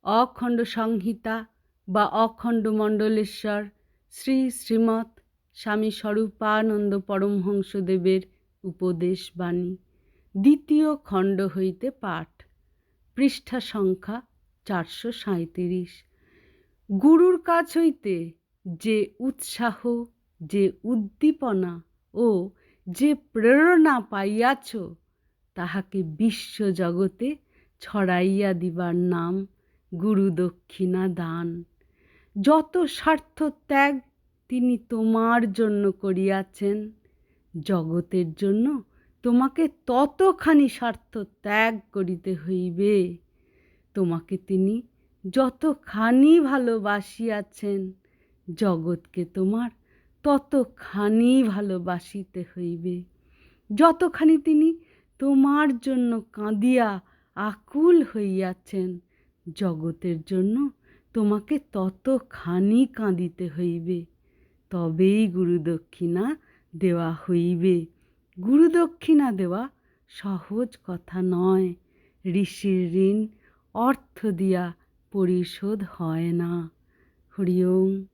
অখণ্ড সংহিতা বা অখণ্ড মণ্ডলেশ্বর শ্রী শ্রীমৎ স্বামী স্বরূপানন্দ পরমহংসদেবের উপদেশ বাণী, দ্বিতীয় খণ্ড হইতে পাঠ। পৃষ্ঠা সংখ্যা 437। গুরুর কাছ হইতে যে উৎসাহ, যে উদ্দীপনা ও যে প্রেরণা পাইয়াছ, তাহাকে বিশ্বজগতে ছড়াইয়া দিবার নাম গুরুদক্ষিণা দান। যত স্বার্থ ত্যাগ তিনি তোমার জন্য করিয়াছেন, জগতের জন্য তোমাকে ততখানি স্বার্থ ত্যাগ করিতে হইবে। তোমাকে তিনি যতখানি ভালোবাসিয়াছেন, জগৎকে তোমার ততখানি ভালোবাসিতে হইবে। যতখানি তিনি তোমার জন্য কাঁদিয়া আকুল হইয়াছেন, জগতের জন্য তোমাকে ততখানি কাঁদিতে হইবে। তবেই গুরুদক্ষিণা দেওয়া হইবে। গুরুদক্ষিণা দেওয়া সহজ কথা নয়। ঋষির ঋণ অর্থ দিয়া পরিশোধ হয় না। হরি ওম।